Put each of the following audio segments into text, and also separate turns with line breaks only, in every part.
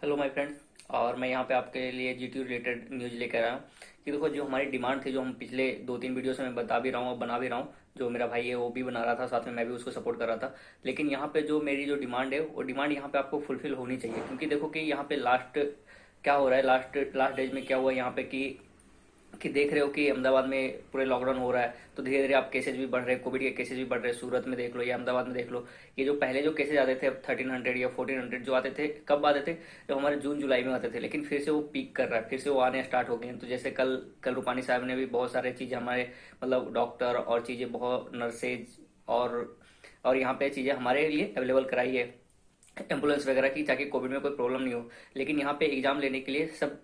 Hello my friends. और मैं यहाँ पे आपके लिए जीटी रिलेटेड न्यूज़ लेकर आया हूँ कि देखो, जो हमारी डिमांड थी, जो हम पिछले 2-3 वीडियो से मैं बता भी रहा हूँ और बना भी रहा हूँ। जो मेरा भाई है वो भी बना रहा था, साथ में मैं भी उसको सपोर्ट कर रहा था। लेकिन यहाँ पे जो मेरी जो डिमांड है, वो डिमांड यहाँ पे आपको फुलफिल होनी चाहिए, क्योंकि देखो कि यहाँ पे लास्ट क्या हो रहा है, लास्ट लास्ट डेज में क्या हुआ यहाँ पे कि देख रहे हो कि अहमदाबाद में पूरे लॉकडाउन हो रहा है, तो धीरे धीरे आप केसेज भी बढ़ रहे हैं, कोविड के केसेज भी बढ़ रहे हैं। सूरत में देख लो या अहमदाबाद में देख लो। ये जो पहले जो केसेज आते थे, अब 1300 या 1400 जो आते थे, कब आते थे? जब हमारे जून जुलाई में आते थे। लेकिन फिर से वो पीक कर रहा है, फिर से वो आने स्टार्ट हो गए हैं। तो जैसे कल कल रूपानी साहब ने भी बहुत सारे चीज़ें हमारे, मतलब डॉक्टर और चीज़ें, बहुत नर्सेज और यहाँ पे चीज़ें हमारे लिए अवेलेबल कराई है, एम्बुलेंस वगैरह की, ताकि कोविड में कोई प्रॉब्लम नहीं हो। लेकिन यहाँ पे एग्जाम लेने के लिए सब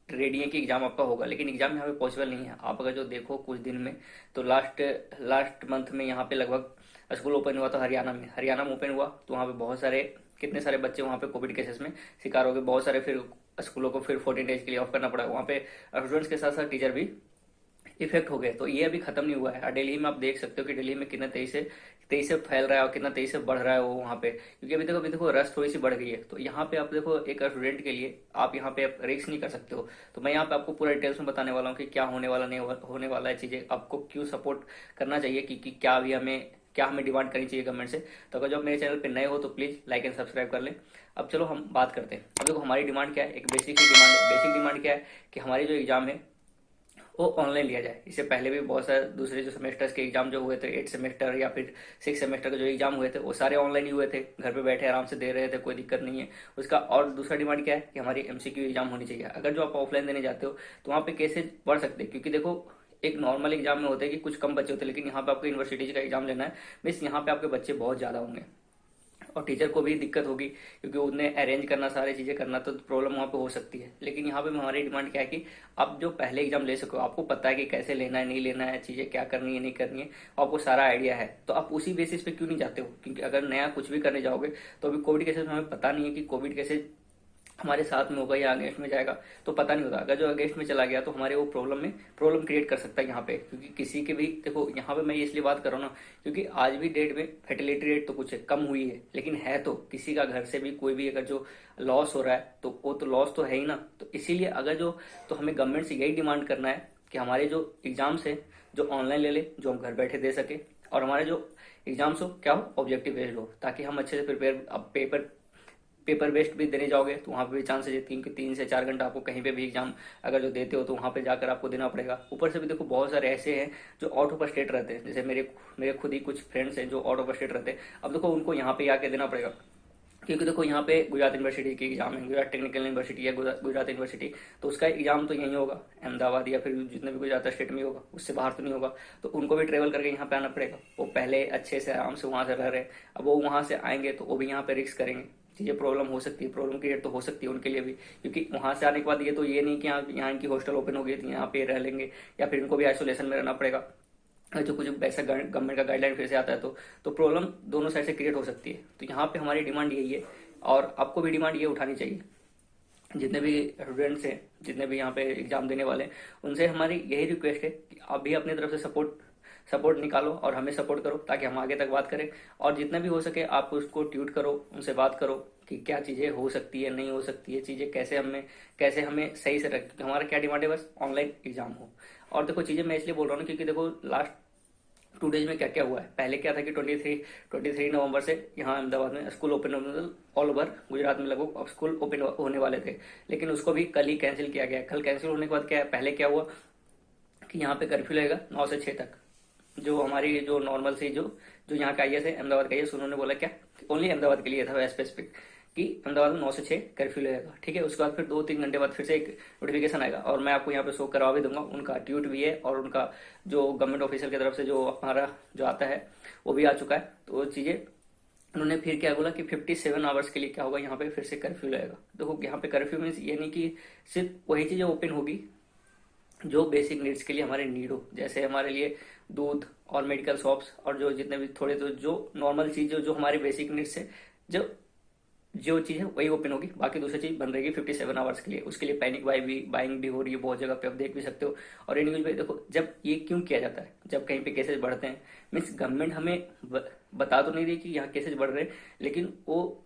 रेडी है कि एग्जाम आपका होगा, लेकिन एग्जाम यहाँ पे पॉसिबल नहीं है। आप अगर जो देखो कुछ दिन में, तो लास्ट लास्ट मंथ में यहाँ पे लगभग स्कूल ओपन हुआ था हरियाणा में ओपन हुआ, तो वहाँ पे बहुत सारे, कितने सारे बच्चे वहाँ पे कोविड केसेस में शिकार हो गए। बहुत सारे फिर स्कूलों को फिर 14 डेज के लिए ऑफ करना पड़ा। वहाँ पे स्टूडेंट्स के साथ साथ टीचर भी इफेक्ट हो गए। तो ये अभी खत्म नहीं हुआ है। और दिल्ली में आप देख सकते हो कि दिल्ली में कितना तेजी से फैल रहा है और कितना तेजी से बढ़ रहा है वो वहाँ पे, क्योंकि अभी देखो रस थोड़ी सी बढ़ गई है। तो यहाँ पे आप देखो, एक स्टूडेंट के लिए आप यहाँ पे रिस्क नहीं कर सकते हो। तो मैं यहाँ पे आपको पूरा डिटेल्स में बताने वाला हूँ कि क्या होने वाला, नहीं होने वाला है, चीजें आपको क्यों सपोर्ट करना चाहिए, कि क्या हमें डिमांड करनी चाहिए गवर्नमेंट से। तो अगर जो आप मेरे चैनल पे नए हो तो प्लीज लाइक एंड सब्सक्राइब कर लें। अब चलो हम बात करते हैं। अब देखो, हमारी डिमांड क्या है, एक बेसिक डिमांड क्या है कि हमारी जो एग्जाम है वो ऑनलाइन लिया जाए। इससे पहले भी बहुत सारे दूसरे जो सेमेस्टर्स के एग्जाम जो हुए थे, 8 सेमेस्टर या फिर 6 सेमेस्टर के जो एग्जाम हुए थे, वो सारे ऑनलाइन ही हुए थे। घर पे बैठे आराम से दे रहे थे, कोई दिक्कत नहीं है उसका। और दूसरा डिमांड क्या है कि हमारी एमसीक्यू एग्जाम होनी चाहिए। अगर जो आप ऑफलाइन देने जाते हो तो वहाँ पे केसेज बढ़ सकते हैं, क्योंकि देखो, एक नॉर्मल एग्जाम में होता है कि कुछ कम बच्चे होते हैं, लेकिन यहाँ पे आपको यूनिवर्सिटीज का एग्जाम लेना है, मीन्स यहाँ पे आपके बच्चे बहुत ज्यादा होंगे और टीचर को भी दिक्कत होगी, क्योंकि उन्हें अरेंज करना, सारी चीजें करना, तो प्रॉब्लम वहाँ पे हो सकती है। लेकिन यहाँ पे हमारी डिमांड क्या है कि आप जो पहले एग्जाम ले सको, आपको पता है कि कैसे लेना है, नहीं लेना है, चीजें क्या करनी है, नहीं करनी है, आपको सारा आइडिया है, तो आप उसी बेसिस पे क्यों नहीं जाते हो? क्योंकि अगर नया कुछ भी करने जाओगे, तो अभी कोविड केसेस में हमें पता नहीं है कि कोविड कैसे हमारे साथ में होगा या अगेंस्ट में जाएगा, तो पता नहीं होता। अगर जो अगेंस्ट में चला गया तो हमारे वो प्रॉब्लम क्रिएट कर सकता है यहाँ पे, क्योंकि किसी के भी देखो, यहाँ पे मैं इसलिए बात कर रहा हूँ ना, क्योंकि आज भी डेट में फर्टिलिटी रेट तो कुछ कम हुई है, लेकिन है तो किसी का घर से भी कोई भी अगर जो लॉस हो रहा है, तो वो तो लॉस तो है ही ना। तो इसीलिए अगर जो, तो हमें गवर्नमेंट से यही डिमांड करना है कि हमारे जो एग्जाम्स है, जो ऑनलाइन ले ले, जो हम घर बैठे दे सके, और हमारे जो एग्जाम्स हो क्या हो, ऑब्जेक्टिव बेस्ड हो, ताकि हम अच्छे से प्रिपेयर। अब पेपर बेस्ड भी देने जाओगे तो वहाँ पे भी चांसेस है 3 से 4 घंटा आपको कहीं पे भी एग्जाम अगर जो देते हो तो वहाँ पे जाकर आपको देना पड़ेगा। ऊपर से भी देखो, बहुत सारे ऐसे हैं जो आउट ऑफ स्टेट रहते हैं, जैसे मेरे मेरे खुद ही कुछ फ्रेंड्स हैं जो आउट ऑफ स्टेट रहते हैं। अब देखो, उनको यहाँ पे आके देना पड़ेगा, क्योंकि देखो यहाँ पे गुजरात यूनिवर्सिटी की एग्जाम है, गुजरात टेक्निकल यूनिवर्सिटी या गुजरात यूनिवर्सिटी, तो उसका एग्जाम तो यहीं होगा, अहमदाबाद या फिर जितने भी गुजरात स्टेट में होगा, उससे बाहर तो नहीं होगा। तो उनको भी ट्रेवल करके यहाँ पे आना पड़ेगा। वो पहले अच्छे से आराम से वहां से रह रहे, अब वो वहां से आएंगे तो वो भी यहाँ पे रिस्क करेंगे, चीजें प्रॉब्लम हो सकती है, प्रॉब्लम क्रिएट तो हो सकती है उनके लिए भी। क्योंकि वहां से आने के बाद ये तो ये नहीं कि यहाँ इनकी हॉस्टल ओपन हो गई तो यहाँ पे रह लेंगे, या फिर इनको भी आइसोलेशन में रहना पड़ेगा। जो कुछ ऐसा गवर्नमेंट का गाइडलाइन फिर से आता है तो प्रॉब्लम दोनों साइड से क्रिएट हो सकती है। तो यहाँ पे हमारी डिमांड यही है, और आपको भी डिमांड ये उठानी चाहिए। जितने भी स्टूडेंट्स हैं, जितने भी यहाँ पे एग्जाम देने वाले हैं, उनसे हमारी यही रिक्वेस्ट है कि आप भी अपनी तरफ से सपोर्ट निकालो और हमें सपोर्ट करो, ताकि हम आगे तक बात करें। और जितना भी हो सके आप उसको ट्यूट करो, उनसे बात करो कि क्या चीज़ें हो सकती है, नहीं हो सकती है, चीज़ें कैसे हमें सही से रख, क्योंकि हमारा क्या डिमांड है, बस ऑनलाइन एग्जाम हो। और देखो, चीज़ें मैं इसलिए बोल रहा हूँ क्योंकि देखो, लास्ट 2 डेज में क्या क्या हुआ है। पहले क्या था कि 23 नवंबर से यहाँ अहमदाबाद में school open, all over Gujarat में लगभग अब स्कूल ओपन होने वाले थे, लेकिन उसको भी कल ही कैंसिल किया गया। कल कैंसिल होने के बाद क्या है, पहले क्या हुआ कि यहाँ पे कर्फ्यू लगेगा 9 से 6 तक। जो हमारी जो नॉर्मल सी जो जो यहाँ का आईएस है, अहमदाबाद का आईएस, उन्होंने बोला क्या, ओनली अहमदाबाद के लिए था स्पेसिफिक, कि अहमदाबाद में 9 से 6 कर्फ्यू लगेगा। ठीक है, उसके बाद फिर 2-3 घंटे बाद फिर से एक नोटिफिकेशन आएगा, और मैं आपको यहाँ पे शो करवा भी दूंगा, उनका ट्वीट भी है और उनका जो गवर्नमेंट ऑफिशियल की तरफ से जो हमारा जो आता है वो भी आ चुका है। तो वो चीजें उन्होंने फिर क्या बोला कि 57 आवर्स के लिए क्या होगा, यहाँ पे फिर से कर्फ्यू लगेगा। देखो, यहाँ पे कर्फ्यू मीन्स ये नहीं कि सिर्फ वही चीजें ओपन होगी जो बेसिक नीड्स के लिए हमारे नीड हो, जैसे हमारे लिए दूध और मेडिकल शॉप्स, और जो जितने भी थोड़े तो जो नॉर्मल चीज जो हमारे बेसिक नीड्स है, जो जो चीज है वही ओपन होगी, बाकी दूसरी चीज बंद रहेगी 57 आवर्स के लिए। उसके लिए पैनिक बाइंग भी हो रही है बहुत जगह पे, आप देख भी सकते हो। और ये न्यूज में देखो, जब ये क्यों किया जाता है, जब कहीं पे केसेस बढ़ते हैं, मीन्स गवर्नमेंट हमें बता तो नहीं रही कि यहाँ केसेस बढ़ रहे हैं, लेकिन वो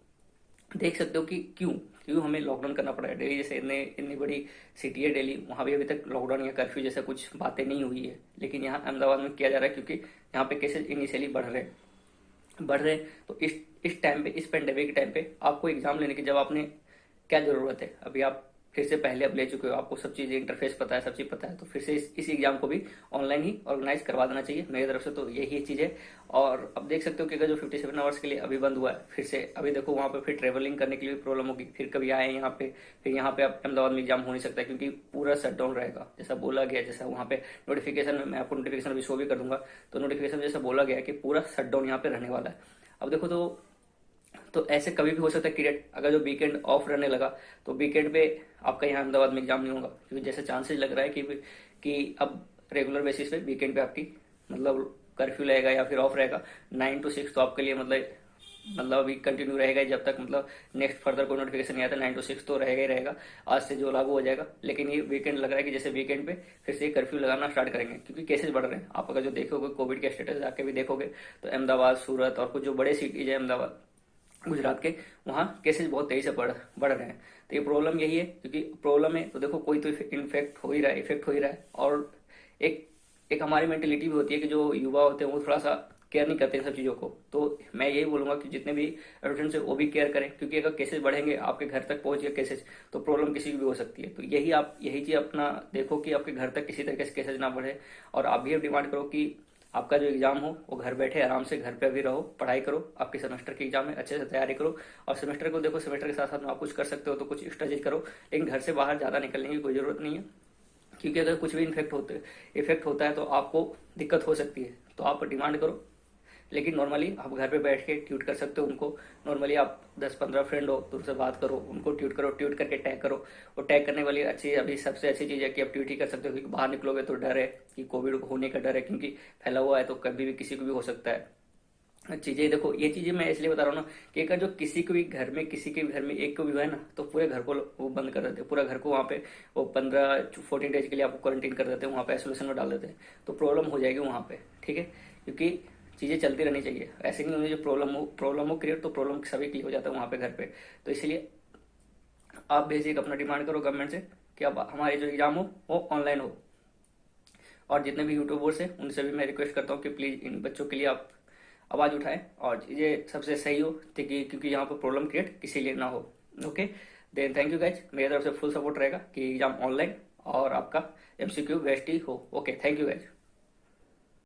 देख सकते हो कि क्यों क्योंकि हमें लॉकडाउन करना पड़ा है। दिल्ली जैसे इतने इतनी बड़ी सिटी है दिल्ली, वहाँ भी अभी तक लॉकडाउन या कर्फ्यू जैसा कुछ बातें नहीं हुई है, लेकिन यहाँ अहमदाबाद में किया जा रहा है क्योंकि यहाँ पे केसेज इनिशियली बढ़ रहे हैं। तो इस टाइम पे, इस पेंडेमिक के टाइम पे आपको एग्जाम लेने की जब आपने क्या जरूरत है, अभी आप फिर से पहले अब ले चुके हो, आपको सब चीज़ इंटरफेस पता है, सब चीज़ पता है, तो फिर से इस एग्जाम को भी ऑनलाइन ही ऑर्गेनाइज करवा देना चाहिए मेरी तरफ से। तो यही चीज़ है। और अब देख सकते हो कि अगर जो 57 आवर्स के लिए अभी बंद हुआ है, फिर से अभी देखो वहाँ पे फिर ट्रेवलिंग करने के लिए प्रॉब्लम होगी, फिर कभी आए यहाँ पे, फिर यहाँ पे अब अहमदाबाद में एग्जाम हो नहीं सकता क्योंकि पूरा शटडाउन रहेगा जैसा बोला गया। जैसा वहाँ पे नोटिफिकेशन में, मैं आपको नोटिफिकेशन अभी शो भी कर दूंगा, तो नोटिफिकेशन जैसा बोला गया कि पूरा शटडाउन यहाँ पे रहने वाला है। अब देखो तो ऐसे कभी भी हो सकता है क्रिएट, अगर जो वीकेंड ऑफ रहने लगा तो वीकेंड पे आपका यहाँ अहमदाबाद में एग्जाम नहीं होगा, क्योंकि जैसे चांसेस लग रहा है कि अब रेगुलर बेसिस पे वीकेंड पे आपकी मतलब कर्फ्यू रहेगा या फिर ऑफ रहेगा 9 to 6। तो आपके लिए मतलब अभी कंटिन्यू रहेगा जब तक मतलब नेक्स्ट फर्दर कोई नोटिफिकेशन नहीं आता। 9 to 6 तो रहेगा ही रहेगा, आज से जो लागू हो जाएगा। लेकिन ये वीकेंड लग रहा है कि जैसे वीकेंड पे फिर से कर्फ्यू लगाना स्टार्ट करेंगे, क्योंकि केसेस बढ़ रहे हैं। आप अगर जो देखोगे कोविड के स्टेटस जाके भी देखोगे तो अहमदाबाद, सूरत और कुछ जो बड़े सिटीज है अहमदाबाद, गुजरात के, वहाँ केसेस बहुत तेजी से बढ़ रहे हैं। तो ये प्रॉब्लम यही है, क्योंकि प्रॉब्लम है तो देखो कोई तो इन्फेक्ट हो ही रहा है, इफेक्ट हो ही रहा है। और एक एक हमारी मेंटेलिटी भी होती है कि जो युवा होते हैं वो थोड़ा सा केयर नहीं करते इन सब चीज़ों को। तो मैं यही बोलूंगा कि जितने भी एडोलेसेंट्स है वो भी केयर करें, क्योंकि अगर केसेस बढ़ेंगे, आपके घर तक पहुंच गए केसेस, तो प्रॉब्लम किसी की भी हो सकती है। तो यही चीज़ अपना देखो कि आपके घर तक किसी तरीके से केसेस ना बढ़े। और आप भी अब डिमांड करो कि आपका जो एग्जाम हो वो घर बैठे आराम से घर पे अभी रहो, पढ़ाई करो। आपके सेमेस्टर की एग्जाम है, अच्छे से तैयारी करो। और सेमेस्टर को देखो, सेमेस्टर के साथ साथ में आप कुछ कर सकते हो तो कुछ एक्स्ट्रा चीज करो, लेकिन घर से बाहर ज़्यादा निकलने की कोई ज़रूरत नहीं है, क्योंकि अगर कुछ भी इफेक्ट होता है तो आपको दिक्कत हो सकती है। तो आप डिमांड करो, लेकिन नॉर्मली आप घर पे बैठ के ट्यूट कर सकते हो उनको। नॉर्मली आप 10-15 फ्रेंड हो तो उनसे बात करो, उनको ट्यूट करो, ट्यूट करके टैग करो। और टैग करने वाली अभी सबसे अच्छी चीज़ है कि आप ट्यूट ही कर सकते हो, क्योंकि बाहर निकलोगे तो डर है कि कोविड होने का डर है, क्योंकि फैला हुआ है तो कभी भी किसी को भी हो सकता है। चीजें देखो, ये चीजें मैं इसलिए बता रहा हूँ ना कि अगर जो किसी के भी घर में एक को भी हुआ है ना, तो पूरे घर को वो बंद कर देते हैं, पूरा घर को वहाँ पे वो 15-14 डेज के लिए आपको क्वारंटीन कर देते हैं, वहाँ पे आइसोलेशन में डाल देते हैं। तो प्रॉब्लम हो जाएगी वहाँ पे, ठीक है, क्योंकि चीजें चलती रहनी चाहिए। ऐसे नहीं होनी जो प्रॉब्लम हो क्रिएट, तो प्रॉब्लम सभी के लिए हो जाता है वहाँ पे घर पे। तो इसलिए आप बेसिक अपना डिमांड करो गवर्नमेंट से कि अब हमारे जो एग्जाम हो वो ऑनलाइन हो। और जितने भी यूट्यूबर्स हैं उनसे भी मैं रिक्वेस्ट करता हूँ कि प्लीज़ इन बच्चों के लिए आप आवाज़ उठाएं और चीज़ें सबसे सही हो, क्योंकि यहाँ पर प्रॉब्लम क्रिएट किसी लिए ना हो। Okay, then thank you guys, मेरी तरफ से फुल सपोर्ट रहेगा कि एग्जाम ऑनलाइन और आपका MCQ बेस्ट ही हो। Okay, thank you guys.